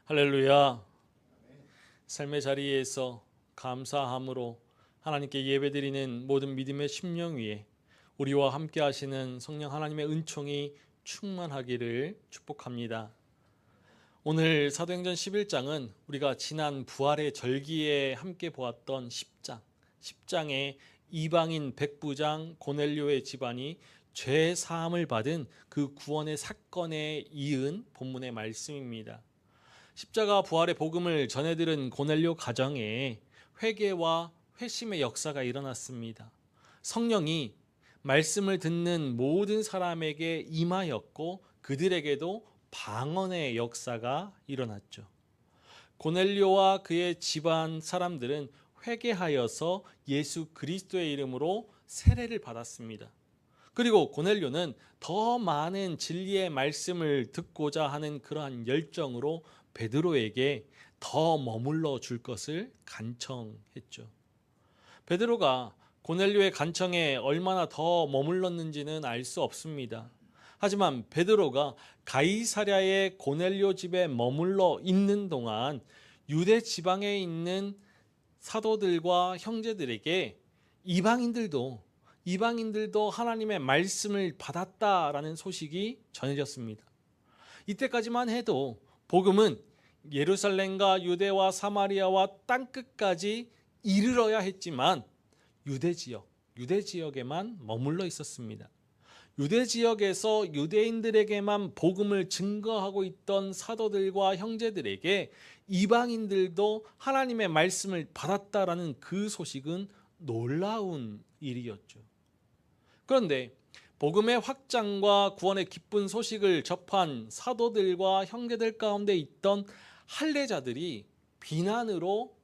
할렐루야. 삶의 자리에서 감사함으로 하나님께 예배드리는 모든 믿음의 심령 위에 우리와 함께 하시는 성령 하나님의 은총이 충만하기를 축복합니다. 오늘 사도행전 11장은 우리가 지난 부활의 절기에 함께 보았던 10장의 이방인 백부장 고넬료의 집안이 죄 사함을 받은 그 구원의 사건에 이은 본문의 말씀입니다. 십자가 부활의 복음을 전해들은 고넬료 가정에 회개와 회심의 역사가 일어났습니다. 성령이 말씀을 듣는 모든 사람에게 임하였고 그들에게도 방언의 역사가 일어났죠. 고넬료와 그의 집안 사람들은 회개하여서 예수 그리스도의 이름으로 세례를 받았습니다. 그리고 고넬료는 더 많은 진리의 말씀을 듣고자 하는 그러한 열정으로 베드로에게 더 머물러 줄 것을 간청했죠. 베드로가 고넬료의 간청에 얼마나 더 머물렀는지는 알 수 없습니다. 하지만 베드로가 가이사랴의 고넬료 집에 머물러 있는 동안 유대 지방에 있는 사도들과 형제들에게 이방인들도 하나님의 말씀을 받았다라는 소식이 전해졌습니다. 이때까지만 해도 복음은 예루살렘과 유대와 사마리아와 땅끝까지 이르러야 했지만 유대 지역에만 머물러 있었습니다. 유대 지역에서 유대인들에게만 복음을 증거하고 있던 사도들과 형제들에게 이방인들도 하나님의 말씀을 받았다라는 그 소식은 놀라운 일이었죠. 그런데 복음의 확장과 구원의 기쁜 소식을 접한 사도들과 형제들 가운데 있던 할례자들이 비난으로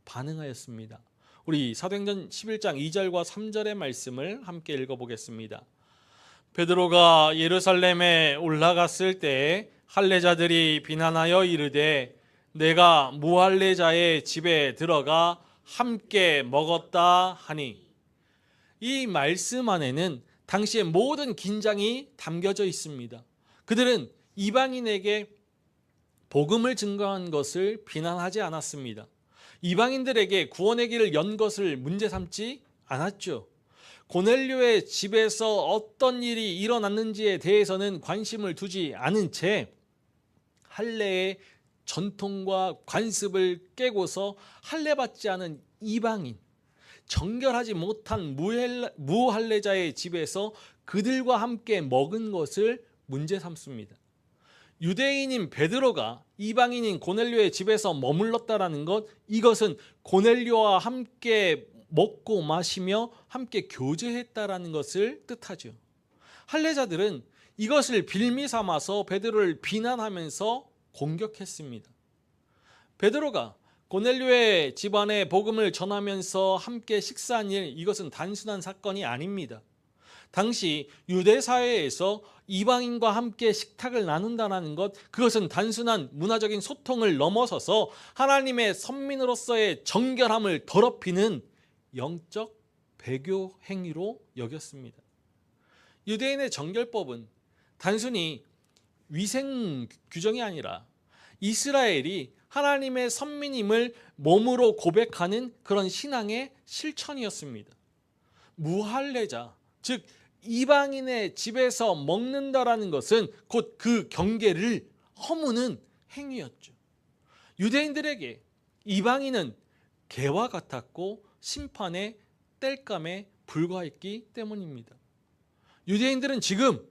반응하였습니다. 우리 사도행전 11장 2절과 3절의 말씀을 함께 읽어보겠습니다. 베드로가 예루살렘에 올라갔을 때 할례자들이 비난하여 이르되 내가 무할례자의 집에 들어가 함께 먹었다 하니, 이 말씀 안에는 당시의 모든 긴장이 담겨져 있습니다. 그들은 이방인에게 복음을 증거한 것을 비난하지 않았습니다. 이방인들에게 구원의 길을 연 것을 문제 삼지 않았죠. 고넬료의 집에서 어떤 일이 일어났는지에 대해서는 관심을 두지 않은 채 할례의 전통과 관습을 깨고서 할례받지 않은 이방인, 정결하지 못한 무할례자의 집에서 그들과 함께 먹은 것을 문제 삼습니다. 유대인인 베드로가 이방인인 고넬료의 집에서 머물렀다라는 것, 이것은 고넬료와 함께 먹고 마시며 함께 교제했다라는 것을 뜻하죠. 할례자들은 이것을 빌미 삼아서 베드로를 비난하면서 공격했습니다. 베드로가 고넬료의 집안에 복음을 전하면서 함께 식사한 일, 이것은 단순한 사건이 아닙니다. 당시 유대 사회에서 이방인과 함께 식탁을 나눈다는 것, 그것은 단순한 문화적인 소통을 넘어서서 하나님의 선민으로서의 정결함을 더럽히는 영적 배교 행위로 여겼습니다. 유대인의 정결법은 단순히 위생 규정이 아니라 이스라엘이 하나님의 선민임을 몸으로 고백하는 그런 신앙의 실천이었습니다. 무할례자, 즉 이방인의 집에서 먹는다라는 것은 곧 그 경계를 허무는 행위였죠. 유대인들에게 이방인은 개와 같았고 심판의 땔감에 불과했기 때문입니다. 유대인들은 지금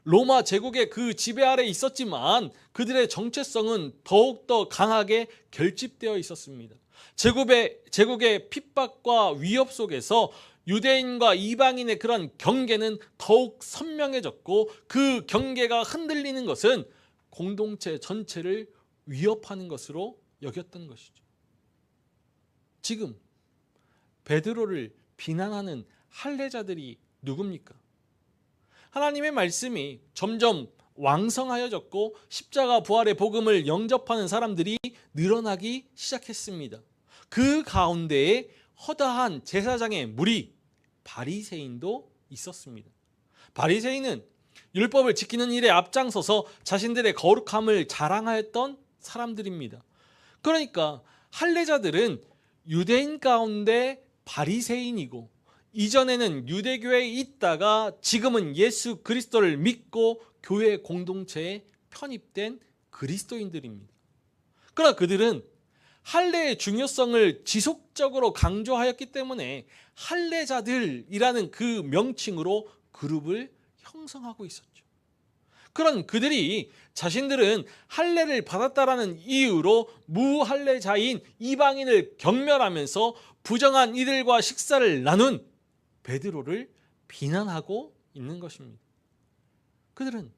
로마 제국의 그 지배 아래 있었지만 그들의 정체성은 더욱더 강하게 결집되어 있었습니다. 제국의 핍박과 위협 속에서 유대인과 이방인의 그런 경계는 더욱 선명해졌고, 그 경계가 흔들리는 것은 공동체 전체를 위협하는 것으로 여겼던 것이죠. 지금 베드로를 비난하는 할례자들이 누굽니까? 하나님의 말씀이 점점 왕성하여졌고 십자가 부활의 복음을 영접하는 사람들이 늘어나기 시작했습니다. 그 가운데에 허다한 제사장의 무리 바리새인도 있었습니다. 바리새인은 율법을 지키는 일에 앞장서서 자신들의 거룩함을 자랑하였던 사람들입니다. 그러니까 할례자들은 유대인 가운데 바리새인이고 이전에는 유대교회에 있다가 지금은 예수 그리스도를 믿고 교회 공동체에 편입된 그리스도인들입니다. 그러나 그들은 할례의 중요성을 지속적으로 강조하였기 때문에 할례자들이라는 그 명칭으로 그룹을 형성하고 있었죠. 그런 그들이 자신들은 할례를 받았다라는 이유로 무할례자인 이방인을 경멸하면서 부정한 이들과 식사를 나눈 베드로를 비난하고 있는 것입니다. 그들은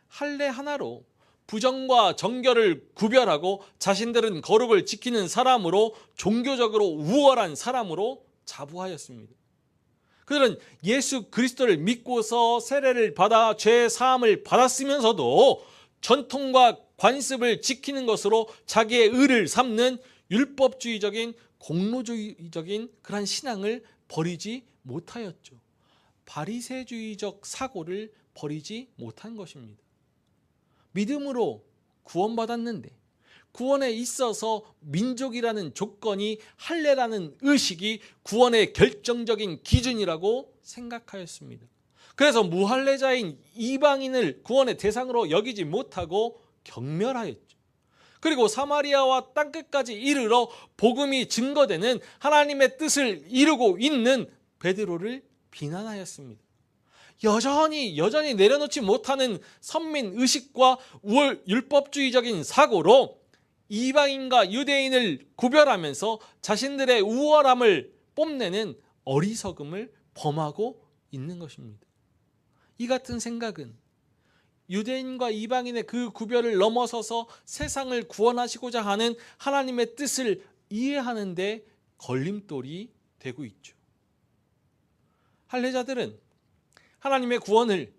할례 하나로 부정과 정결을 구별하고 자신들은 거룩을 지키는 사람으로 종교적으로 우월한 사람으로 자부하였습니다. 그들은 예수 그리스도를 믿고서 세례를 받아 죄 사함을 받았으면서도 전통과 관습을 지키는 것으로 자기의 의를 삼는 율법주의적인 공로주의적인 그런 신앙을 버리지 못하였죠. 바리새주의적 사고를 버리지 못한 것입니다. 믿음으로 구원받았는데 구원에 있어서 민족이라는 조건이 할례라는 의식이 구원의 결정적인 기준이라고 생각하였습니다. 그래서 무할례자인 이방인을 구원의 대상으로 여기지 못하고 경멸하였죠. 그리고 사마리아와 땅끝까지 이르러 복음이 증거되는 하나님의 뜻을 이루고 있는 베드로를 비난하였습니다. 여전히 내려놓지 못하는 선민의식과 율법주의적인 사고로 이방인과 유대인을 구별하면서 자신들의 우월함을 뽐내는 어리석음을 범하고 있는 것입니다. 이 같은 생각은 유대인과 이방인의 그 구별을 넘어서서 세상을 구원하시고자 하는 하나님의 뜻을 이해하는 데 걸림돌이 되고 있죠. 할례자들은 하나님의 구원을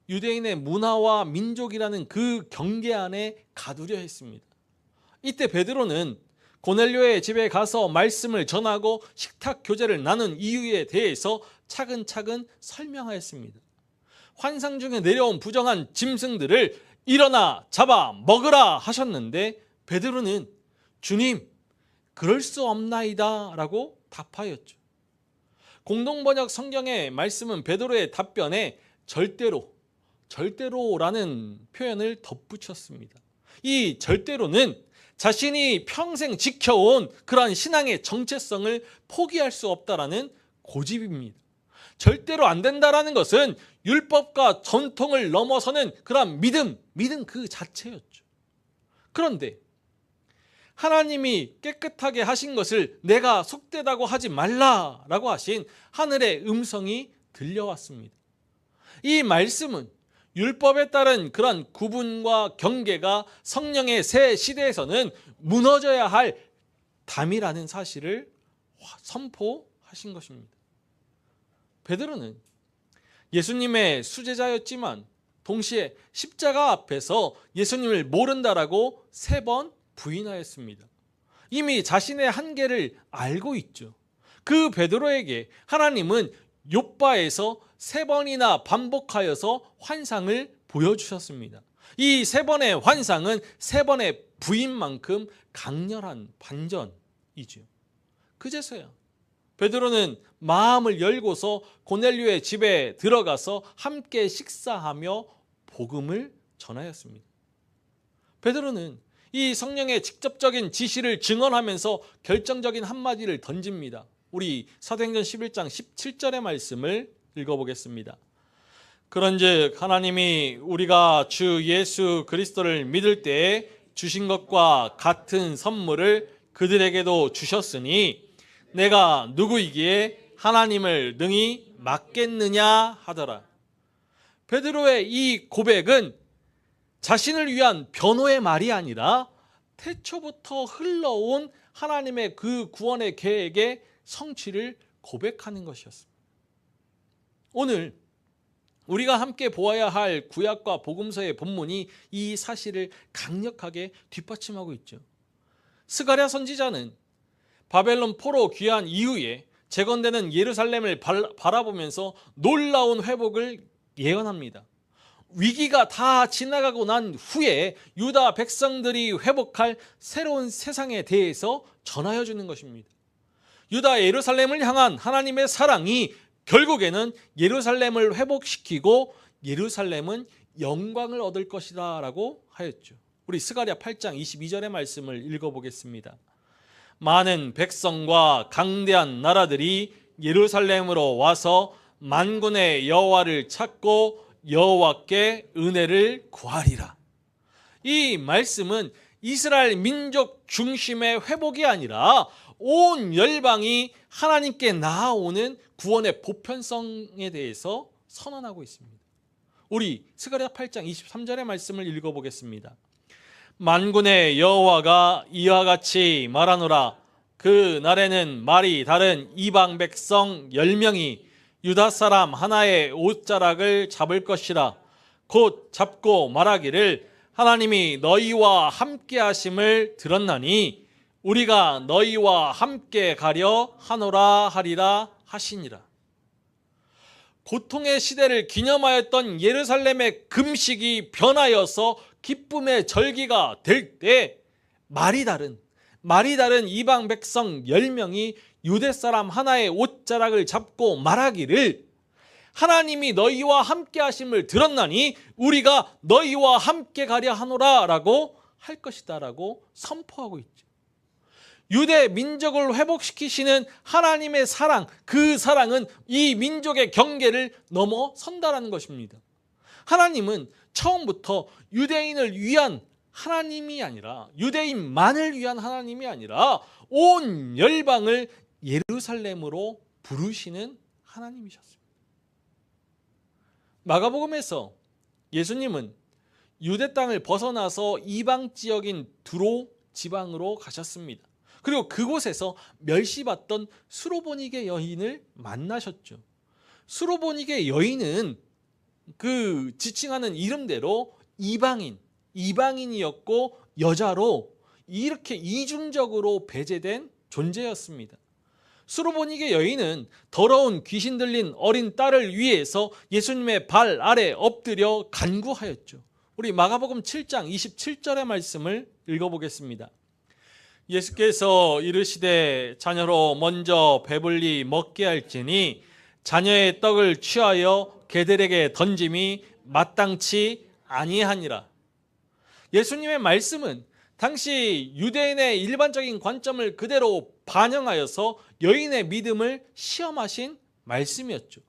유대인의 문화와 민족이라는 그 경계 안에 가두려 했습니다. 이때 베드로는 고넬료의 집에 가서 말씀을 전하고 식탁 교제를 나눈 이유에 대해서 차근차근 설명하였습니다. 환상 중에 내려온 부정한 짐승들을 일어나 잡아 먹으라 하셨는데 베드로는 주님, 그럴 수 없나이다 라고 답하였죠. 공동번역 성경의 말씀은 베드로의 답변에 절대로라는 표현을 덧붙였습니다. 이 절대로는 자신이 평생 지켜온 그러한 신앙의 정체성을 포기할 수 없다라는 고집입니다. 절대로 안 된다라는 것은 율법과 전통을 넘어서는 그러한 믿음 그 자체였죠. 그런데 하나님이 깨끗하게 하신 것을 내가 속되다고 하지 말라라고 하신 하늘의 음성이 들려왔습니다. 이 말씀은 율법에 따른 그런 구분과 경계가 성령의 새 시대에서는 무너져야 할 담이라는 사실을 선포하신 것입니다. 베드로는 예수님의 수제자였지만 동시에 십자가 앞에서 예수님을 모른다라고 3번 부인하였습니다. 이미 자신의 한계를 알고 있죠. 그 베드로에게 하나님은 욥바에서 3번이나 반복하여서 환상을 보여주셨습니다. 이 3번의 환상은 3번의 부인만큼 강렬한 반전이죠. 그제서야 베드로는 마음을 열고서 고넬료의 집에 들어가서 함께 식사하며 복음을 전하였습니다. 베드로는 이 성령의 직접적인 지시를 증언하면서 결정적인 한마디를 던집니다. 우리 사도행전 11장 17절의 말씀을 읽어보겠습니다. 그런즉 하나님이 우리가 주 예수 그리스도를 믿을 때에 주신 것과 같은 선물을 그들에게도 주셨으니 내가 누구이기에 하나님을 능히 막겠느냐 하더라. 베드로의 이 고백은 자신을 위한 변호의 말이 아니라 태초부터 흘러온 하나님의 그 구원의 계획의 성취를 고백하는 것이었습니다. 오늘 우리가 함께 보아야 할 구약과 복음서의 본문이 이 사실을 강력하게 뒷받침하고 있죠. 스가랴 선지자는 바벨론 포로 귀환 이후에 재건되는 예루살렘을 바라보면서 놀라운 회복을 예언합니다. 위기가 다 지나가고 난 후에 유다 백성들이 회복할 새로운 세상에 대해서 전하여 주는 것입니다. 유다 예루살렘을 향한 하나님의 사랑이 결국에는 예루살렘을 회복시키고 예루살렘은 영광을 얻을 것이다 라고 하였죠. 우리 스가랴 8장 22절의 말씀을 읽어보겠습니다. 많은 백성과 강대한 나라들이 예루살렘으로 와서 만군의 여호와를 찾고 여호와께 은혜를 구하리라. 이 말씀은 이스라엘 민족 중심의 회복이 아니라 온 열방이 하나님께 나아오는 구원의 보편성에 대해서 선언하고 있습니다. 우리 스가랴 8장 23절의 말씀을 읽어보겠습니다. 만군의 여호와가 이와 같이 말하노라. 그 날에는 말이 다른 이방 백성 10명이 유다 사람 하나의 옷자락을 잡을 것이라. 곧 잡고 말하기를 하나님이 너희와 함께 하심을 들었나니 우리가 너희와 함께 가려 하노라 하리라 하시니라. 고통의 시대를 기념하였던 예루살렘의 금식이 변하여서 기쁨의 절기가 될 때 말이 다른 이방 백성 10명이 유대 사람 하나의 옷자락을 잡고 말하기를 하나님이 너희와 함께 하심을 들었나니 우리가 너희와 함께 가려 하노라 라고 할 것이다 라고 선포하고 있죠. 유대 민족을 회복시키시는 하나님의 사랑, 그 사랑은 이 민족의 경계를 넘어선다라는 것입니다. 하나님은 처음부터 유대인을 위한 하나님이 아니라, 유대인만을 위한 하나님이 아니라 온 열방을 예루살렘으로 부르시는 하나님이셨습니다. 마가복음에서 예수님은 유대 땅을 벗어나서 이방 지역인 두로 지방으로 가셨습니다. 그리고 그곳에서 멸시받던 수로보니게 여인을 만나셨죠. 수로보니게 여인은 그 지칭하는 이름대로 이방인이었고 여자로 이렇게 이중적으로 배제된 존재였습니다. 수로보니게 여인은 더러운 귀신 들린 어린 딸을 위해서 예수님의 발 아래 엎드려 간구하였죠. 우리 마가복음 7장 27절의 말씀을 읽어보겠습니다. 예수께서 이르시되 자녀로 먼저 배불리 먹게 할지니 자녀의 떡을 취하여 개들에게 던짐이 마땅치 아니하니라. 예수님의 말씀은 당시 유대인의 일반적인 관점을 그대로 반영하여서 여인의 믿음을 시험하신 말씀이었죠.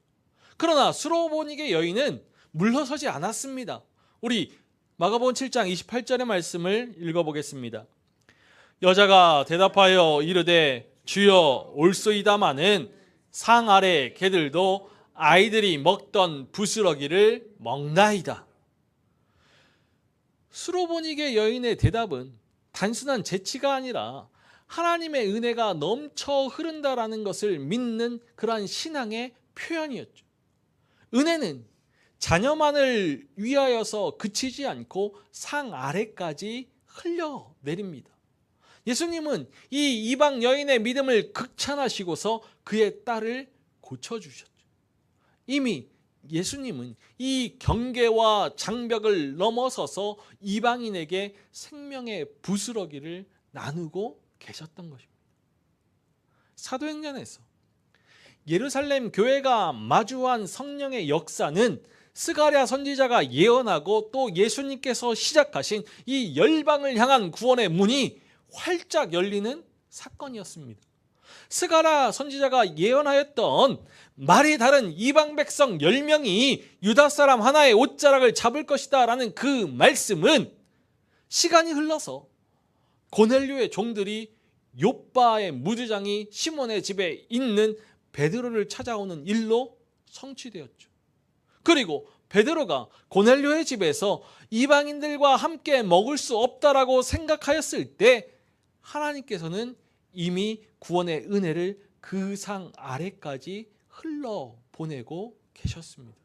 그러나 수로보니게 여인은 물러서지 않았습니다. 우리 마가복음 7장 28절의 말씀을 읽어보겠습니다. 여자가 대답하여 이르되 주여 올소이다마는 상 아래 개들도 아이들이 먹던 부스러기를 먹나이다. 수로보니게 여인의 대답은 단순한 재치가 아니라 하나님의 은혜가 넘쳐 흐른다라는 것을 믿는 그러한 신앙의 표현이었죠. 은혜는 자녀만을 위하여서 그치지 않고 상 아래까지 흘려내립니다. 예수님은 이 이방 여인의 믿음을 극찬하시고서 그의 딸을 고쳐주셨죠. 이미 예수님은 이 경계와 장벽을 넘어서서 이방인에게 생명의 부스러기를 나누고 계셨던 것입니다. 사도행전에서 예루살렘 교회가 마주한 성령의 역사는 스가랴 선지자가 예언하고 또 예수님께서 시작하신 이 열방을 향한 구원의 문이 활짝 열리는 사건이었습니다. 스가랴 선지자가 예언하였던 말이 다른 이방 백성 10명이 유다 사람 하나의 옷자락을 잡을 것이다 라는 그 말씀은 시간이 흘러서 고넬료의 종들이 욥바의 무주장이 시몬의 집에 있는 베드로를 찾아오는 일로 성취되었죠. 그리고 베드로가 고넬료의 집에서 이방인들과 함께 먹을 수 없다라고 생각하였을 때 하나님께서는 이미 구원의 은혜를 그 상 아래까지 흘러보내고 계셨습니다.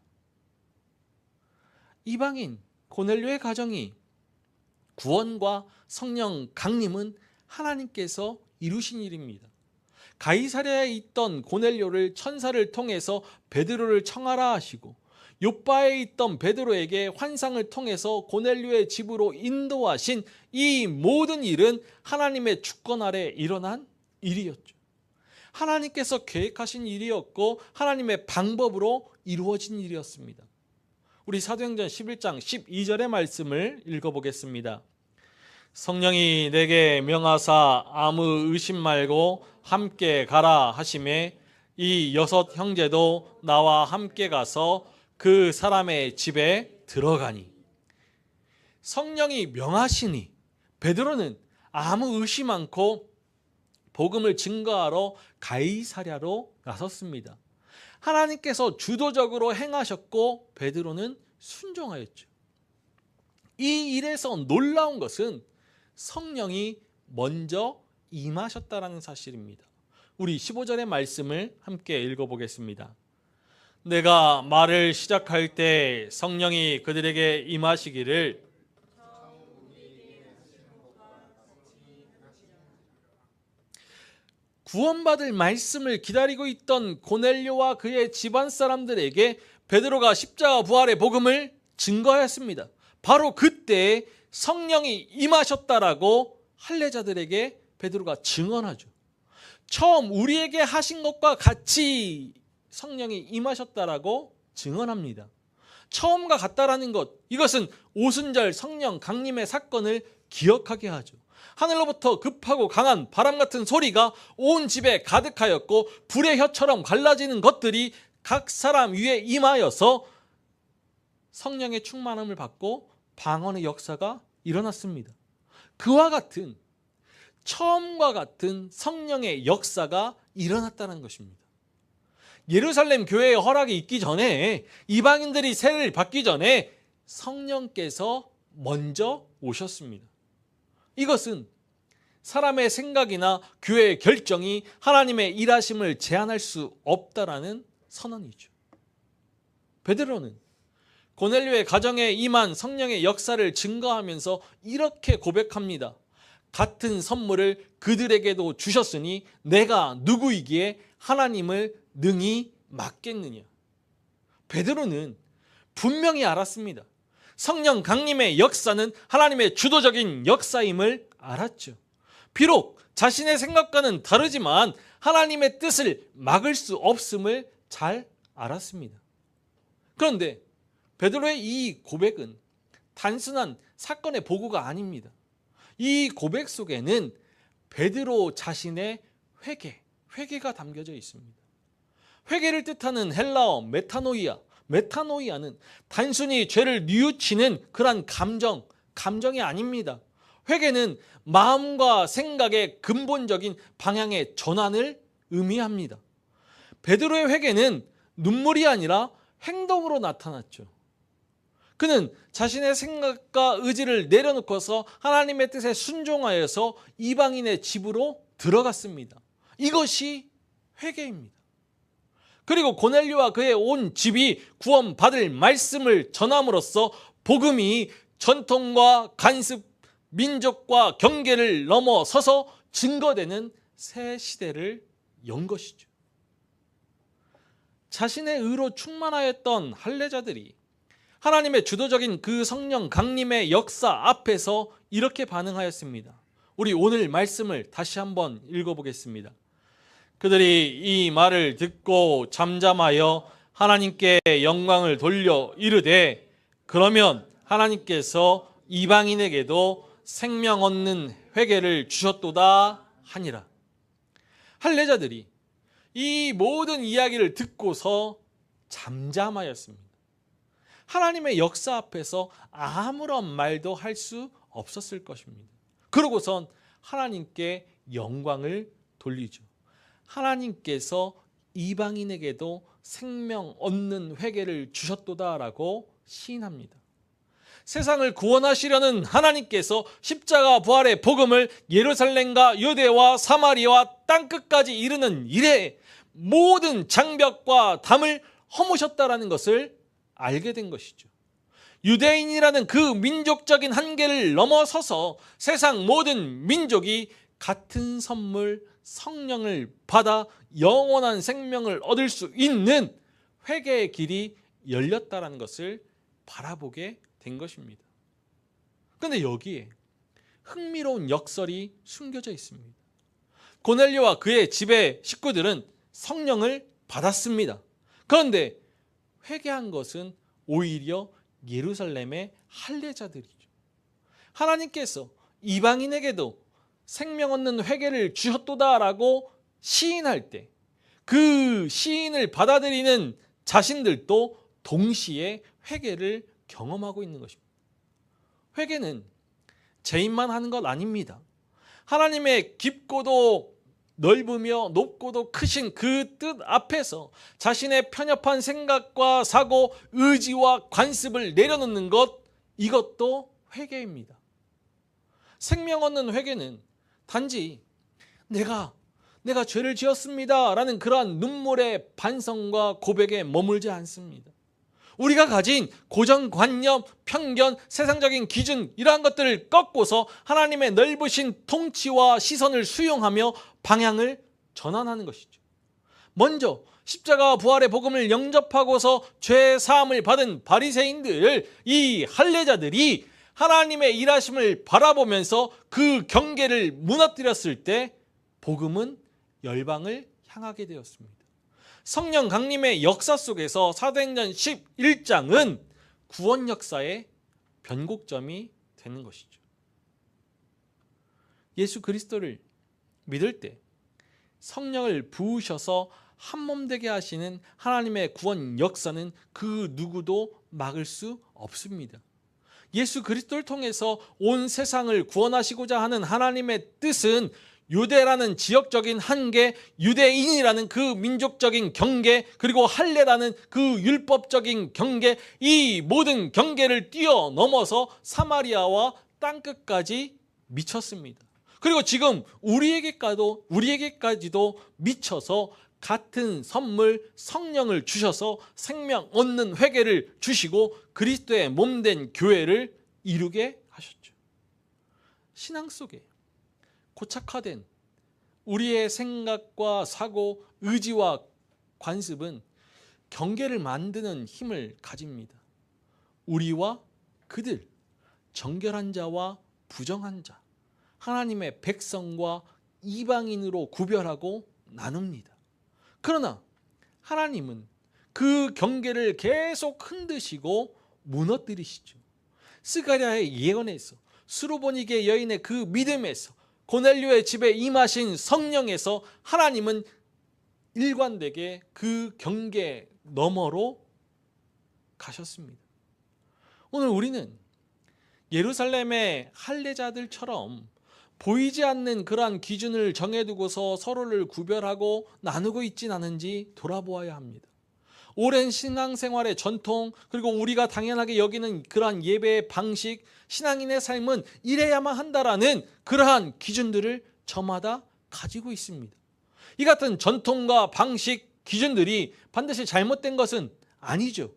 이방인 고넬료의 가정이 구원과 성령 강림은 하나님께서 이루신 일입니다. 가이사랴에 있던 고넬료를 천사를 통해서 베드로를 청하라 하시고 요바에 있던 베드로에게 환상을 통해서 고넬료의 집으로 인도하신 이 모든 일은 하나님의 주권 아래 일어난 일이었죠. 하나님께서 계획하신 일이었고 하나님의 방법으로 이루어진 일이었습니다. 우리 사도행전 11장 12절의 말씀을 읽어보겠습니다. 성령이 내게 명하사 아무 의심 말고 함께 가라 하시매 이 6 형제도 나와 함께 가서 그 사람의 집에 들어가니. 성령이 명하시니 베드로는 아무 의심 않고 복음을 증거하러 가이사랴로 나섰습니다. 하나님께서 주도적으로 행하셨고 베드로는 순종하였죠. 이 일에서 놀라운 것은 성령이 먼저 임하셨다라는 사실입니다. 우리 15절의 말씀을 함께 읽어보겠습니다. 내가 말을 시작할 때 성령이 그들에게 임하시기를 구원받을 말씀을 기다리고 있던 고넬료와 그의 집안 사람들에게 베드로가 십자가 부활의 복음을 증거하였습니다. 바로 그때 성령이 임하셨다라고 할례자들에게 베드로가 증언하죠. 처음 우리에게 하신 것과 같이 성령이 임하셨다라고 증언합니다. 처음과 같다라는 것, 이것은 오순절 성령 강림의 사건을 기억하게 하죠. 하늘로부터 급하고 강한 바람 같은 소리가 온 집에 가득하였고 불의 혀처럼 갈라지는 것들이 각 사람 위에 임하여서 성령의 충만함을 받고 방언의 역사가 일어났습니다. 그와 같은 처음과 같은 성령의 역사가 일어났다는 것입니다. 예루살렘 교회의 허락이 있기 전에, 이방인들이 세례를 받기 전에 성령께서 먼저 오셨습니다. 이것은 사람의 생각이나 교회의 결정이 하나님의 일하심을 제한할 수 없다라는 선언이죠. 베드로는 고넬료의 가정에 임한 성령의 역사를 증거하면서 이렇게 고백합니다. 같은 선물을 그들에게도 주셨으니 내가 누구이기에 하나님을 능히 맡겠느냐. 베드로는 분명히 알았습니다. 성령 강림의 역사는 하나님의 주도적인 역사임을 알았죠. 비록 자신의 생각과는 다르지만 하나님의 뜻을 막을 수 없음을 잘 알았습니다. 그런데 베드로의 이 고백은 단순한 사건의 보고가 아닙니다. 이 고백 속에는 베드로 자신의 회개가 담겨져 있습니다. 회개를 뜻하는 헬라어 메타노이아는 단순히 죄를 뉘우치는 그런 감정이 아닙니다. 회개는 마음과 생각의 근본적인 방향의 전환을 의미합니다. 베드로의 회개는 눈물이 아니라 행동으로 나타났죠. 그는 자신의 생각과 의지를 내려놓고서 하나님의 뜻에 순종하여서 이방인의 집으로 들어갔습니다. 이것이 회개입니다. 그리고 고넬료와 그의 온 집이 구원받을 말씀을 전함으로써 복음이 전통과 간습, 민족과 경계를 넘어서서 증거되는 새 시대를 연 것이죠. 자신의 의로 충만하였던 할례자들이 하나님의 주도적인 그 성령 강림의 역사 앞에서 이렇게 반응하였습니다. 우리 오늘 말씀을 다시 한번 읽어보겠습니다. 그들이 이 말을 듣고 잠잠하여 하나님께 영광을 돌려 이르되 그러면 하나님께서 이방인에게도 생명 얻는 회개를 주셨도다 하니라. 할례자들이 이 모든 이야기를 듣고서 잠잠하였습니다. 하나님의 역사 앞에서 아무런 말도 할 수 없었을 것입니다. 그러고선 하나님께 영광을 돌리죠. 하나님께서 이방인에게도 생명 얻는 회개를 주셨도다라고 시인합니다. 세상을 구원하시려는 하나님께서 십자가 부활의 복음을 예루살렘과 유대와 사마리아와 땅끝까지 이르는 일에 모든 장벽과 담을 허무셨다라는 것을 알게 된 것이죠. 유대인이라는 그 민족적인 한계를 넘어서서 세상 모든 민족이 같은 선물 성령을 받아 영원한 생명을 얻을 수 있는 회개의 길이 열렸다라는 것을 바라보게 된 것입니다. 그런데 여기에 흥미로운 역설이 숨겨져 있습니다. 고넬료와 그의 집의 식구들은 성령을 받았습니다. 그런데 회개한 것은 오히려 예루살렘의 할례자들이죠. 하나님께서 이방인에게도 생명 얻는 회개를 주셨도다라고 시인할 때 그 시인을 받아들이는 자신들도 동시에 회개를 경험하고 있는 것입니다. 회개는 죄인만 하는 것 아닙니다. 하나님의 깊고도 넓으며 높고도 크신 그 뜻 앞에서 자신의 편협한 생각과 사고, 의지와 관습을 내려놓는 것, 이것도 회개입니다. 생명 얻는 회개는 단지 내가 죄를 지었습니다 라는 그러한 눈물의 반성과 고백에 머물지 않습니다. 우리가 가진 고정관념, 편견, 세상적인 기준 이러한 것들을 꺾고서 하나님의 넓으신 통치와 시선을 수용하며 방향을 전환하는 것이죠. 먼저 십자가 부활의 복음을 영접하고서 죄 사함을 받은 바리새인들, 이 할례자들이 하나님의 일하심을 바라보면서 그 경계를 무너뜨렸을 때 복음은 열방을 향하게 되었습니다. 성령 강림의 역사 속에서 사도행전 11장은 구원 역사의 변곡점이 되는 것이죠. 예수 그리스도를 믿을 때 성령을 부으셔서 한몸 되게 하시는 하나님의 구원 역사는 그 누구도 막을 수 없습니다. 예수 그리스도를 통해서 온 세상을 구원하시고자 하는 하나님의 뜻은 유대라는 지역적인 한계, 유대인이라는 그 민족적인 경계, 그리고 할례라는 그 율법적인 경계, 이 모든 경계를 뛰어넘어서 사마리아와 땅끝까지 미쳤습니다. 그리고 지금 우리에게까지도 미쳐서 같은 선물 성령을 주셔서 생명 얻는 회개를 주시고 그리스도의 몸된 교회를 이루게 하셨죠. 신앙 속에 고착화된 우리의 생각과 사고, 의지와 관습은 경계를 만드는 힘을 가집니다. 우리와 그들, 정결한 자와 부정한 자, 하나님의 백성과 이방인으로 구별하고 나눕니다. 그러나 하나님은 그 경계를 계속 흔드시고 무너뜨리시죠. 스가랴의 예언에서, 수르보니게 여인의 그 믿음에서, 고넬료의 집에 임하신 성령에서 하나님은 일관되게 그 경계 너머로 가셨습니다. 오늘 우리는 예루살렘의 할례자들처럼 보이지 않는 그러한 기준을 정해두고서 서로를 구별하고 나누고 있진 않은지 돌아보아야 합니다. 오랜 신앙생활의 전통, 그리고 우리가 당연하게 여기는 그러한 예배의 방식, 신앙인의 삶은 이래야만 한다라는 그러한 기준들을 저마다 가지고 있습니다. 이 같은 전통과 방식, 기준들이 반드시 잘못된 것은 아니죠.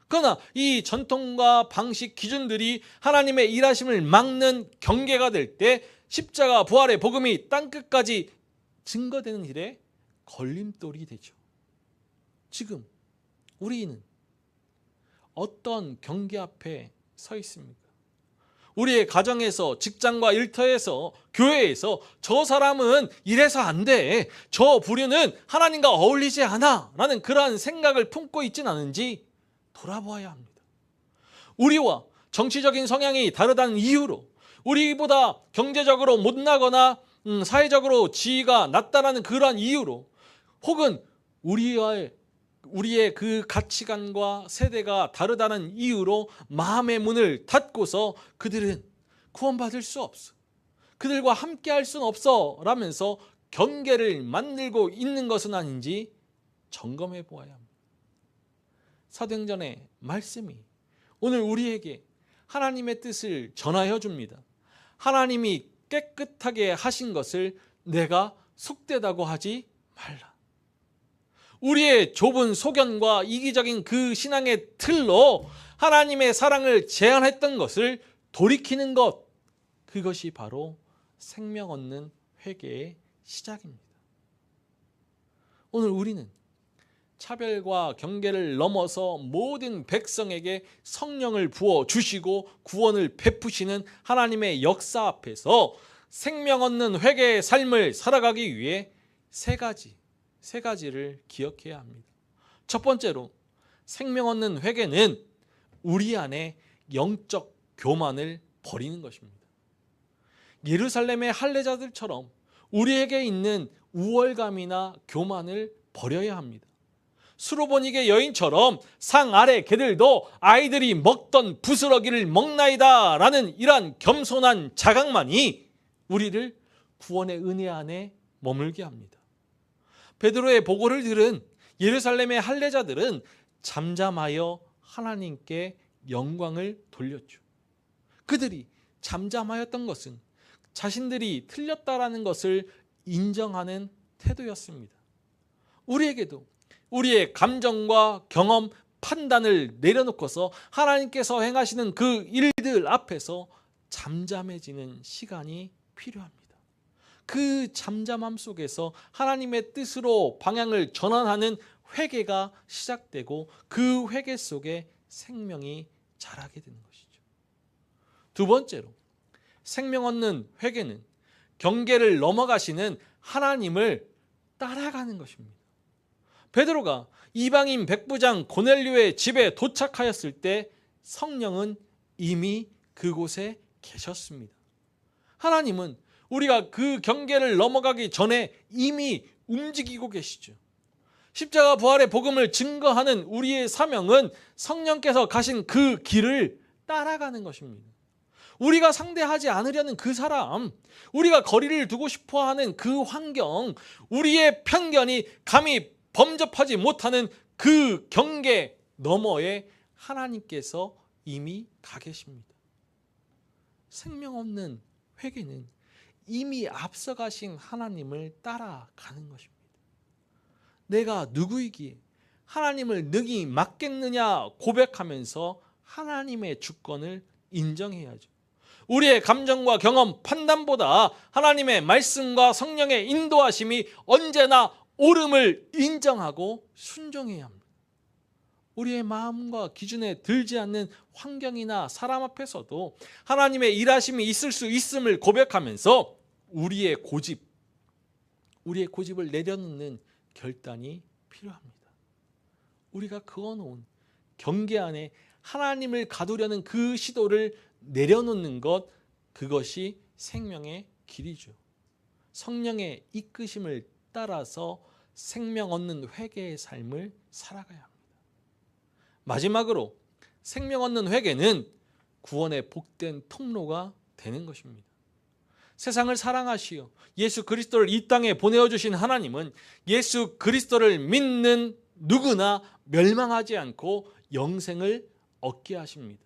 그러나 이 전통과 방식, 기준들이 하나님의 일하심을 막는 경계가 될 때 십자가 부활의 복음이 땅끝까지 증거되는 일에 걸림돌이 되죠. 지금 우리는 어떤 경계 앞에 서 있습니까? 우리의 가정에서, 직장과 일터에서, 교회에서 저 사람은 이래서 안 돼, 저 부류는 하나님과 어울리지 않아 라는 그러한 생각을 품고 있진 않은지 돌아보아야 합니다. 우리와 정치적인 성향이 다르다는 이유로, 우리보다 경제적으로 못나거나 사회적으로 지위가 낮다라는 그러한 이유로, 혹은 우리의 그 가치관과 세대가 다르다는 이유로 마음의 문을 닫고서 그들은 구원받을 수 없어, 그들과 함께할 수는 없어 라면서 경계를 만들고 있는 것은 아닌지 점검해 보아야 합니다. 사도행전의 말씀이 오늘 우리에게 하나님의 뜻을 전하여 줍니다. 하나님이 깨끗하게 하신 것을 내가 속되다고 하지 말라. 우리의 좁은 소견과 이기적인 그 신앙의 틀로 하나님의 사랑을 제한했던 것을 돌이키는 것, 그것이 바로 생명 얻는 회개의 시작입니다. 오늘 우리는 차별과 경계를 넘어서 모든 백성에게 성령을 부어 주시고 구원을 베푸시는 하나님의 역사 앞에서 생명 얻는 회개의 삶을 살아가기 위해 세 가지를 기억해야 합니다. 첫 번째로, 생명 얻는 회개는 우리 안에 영적 교만을 버리는 것입니다. 예루살렘의 할례자들처럼 우리에게 있는 우월감이나 교만을 버려야 합니다. 수로보니게 여인처럼 상 아래 개들도 아이들이 먹던 부스러기를 먹나이다 라는 이러한 겸손한 자각만이 우리를 구원의 은혜 안에 머물게 합니다. 베드로의 보고를 들은 예루살렘의 할례자들은 잠잠하여 하나님께 영광을 돌렸죠. 그들이 잠잠하였던 것은 자신들이 틀렸다라는 것을 인정하는 태도였습니다. 우리에게도 우리의 감정과 경험, 판단을 내려놓고서 하나님께서 행하시는 그 일들 앞에서 잠잠해지는 시간이 필요합니다. 그 잠잠함 속에서 하나님의 뜻으로 방향을 전환하는 회개가 시작되고 그 회개 속에 생명이 자라게 되는 것이죠. 두 번째로, 생명 얻는 회개는 경계를 넘어가시는 하나님을 따라가는 것입니다. 베드로가 이방인 백부장 고넬료의 집에 도착하였을 때 성령은 이미 그곳에 계셨습니다. 하나님은 우리가 그 경계를 넘어가기 전에 이미 움직이고 계시죠. 십자가 부활의 복음을 증거하는 우리의 사명은 성령께서 가신 그 길을 따라가는 것입니다. 우리가 상대하지 않으려는 그 사람, 우리가 거리를 두고 싶어하는 그 환경, 우리의 편견이 감히 범접하지 못하는 그 경계 너머에 하나님께서 이미 가 계십니다. 생명 없는 회개는 이미 앞서가신 하나님을 따라가는 것입니다. 내가 누구이기에 하나님을 능히 맡겠느냐 고백하면서 하나님의 주권을 인정해야죠. 우리의 감정과 경험, 판단보다 하나님의 말씀과 성령의 인도하심이 언제나 옳음을 인정하고 순종해야 합니다. 우리의 마음과 기준에 들지 않는 환경이나 사람 앞에서도 하나님의 일하심이 있을 수 있음을 고백하면서 우리의 고집을 내려놓는 결단이 필요합니다. 우리가 그어놓은 경계 안에 하나님을 가두려는 그 시도를 내려놓는 것, 그것이 생명의 길이죠. 성령의 이끄심을 따라서 생명 얻는 회개의 삶을 살아가야 합니다. 마지막으로, 생명 얻는 회개는 구원의 복된 통로가 되는 것입니다. 세상을 사랑하시어 예수 그리스도를 이 땅에 보내어 주신 하나님은 예수 그리스도를 믿는 누구나 멸망하지 않고 영생을 얻게 하십니다.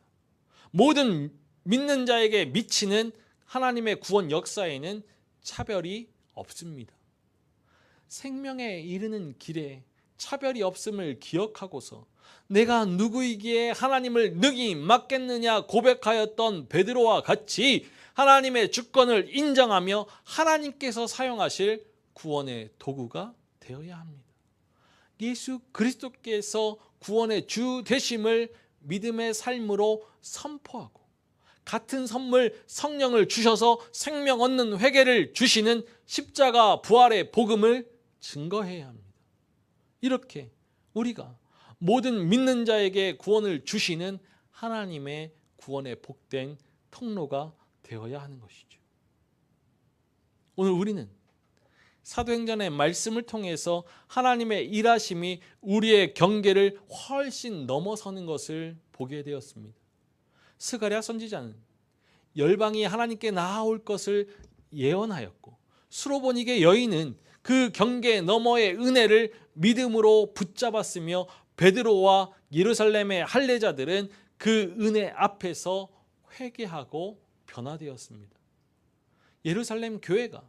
모든 믿는 자에게 미치는 하나님의 구원 역사에는 차별이 없습니다. 생명에 이르는 길에 차별이 없음을 기억하고서 내가 누구이기에 하나님을 능히 맡겠느냐 고백하였던 베드로와 같이 하나님의 주권을 인정하며 하나님께서 사용하실 구원의 도구가 되어야 합니다. 예수 그리스도께서 구원의 주 되심을 믿음의 삶으로 선포하고 같은 선물 성령을 주셔서 생명 얻는 회개를 주시는 십자가 부활의 복음을 증거해야 합니다. 이렇게 우리가 모든 믿는 자에게 구원을 주시는 하나님의 구원의 복된 통로가 되어야 하는 것이죠. 오늘 우리는 사도행전의 말씀을 통해서 하나님의 일하심이 우리의 경계를 훨씬 넘어서는 것을 보게 되었습니다. 스가랴 선지자는 열방이 하나님께 나아올 것을 예언하였고, 수로보니게 여인은 그 경계 너머의 은혜를 믿음으로 붙잡았으며, 베드로와 예루살렘의 할례자들은 그 은혜 앞에서 회개하고 변화되었습니다. 예루살렘 교회가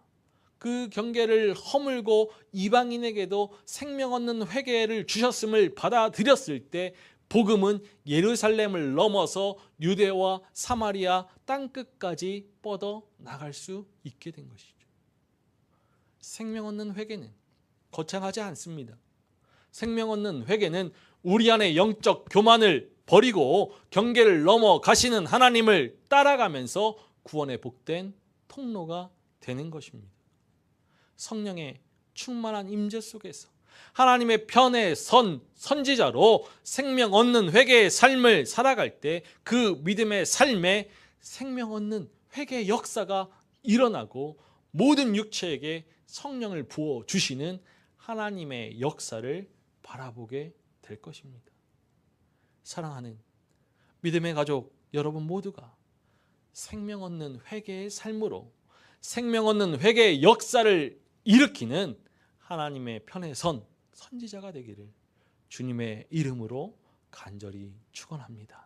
그 경계를 허물고 이방인에게도 생명 얻는 회개를 주셨음을 받아들였을 때 복음은 예루살렘을 넘어서 유대와 사마리아 땅끝까지 뻗어 나갈 수 있게 된 것이죠. 생명 얻는 회개는 거창하지 않습니다. 생명 얻는 회개는 우리 안에 영적 교만을 버리고 경계를 넘어가시는 하나님을 따라가면서 구원의 복된 통로가 되는 것입니다. 성령의 충만한 임재 속에서 하나님의 편에 선 선지자로 생명 얻는 회개의 삶을 살아갈 때 그 믿음의 삶에 생명 얻는 회개의 역사가 일어나고 모든 육체에게 성령을 부어주시는 하나님의 역사를 바라보게 될 것입니다. 사랑하는 믿음의 가족 여러분 모두가 생명 얻는 회개의 삶으로 생명 얻는 회개의 역사를 일으키는 하나님의 편에 선 선지자가 되기를 주님의 이름으로 간절히 축원합니다.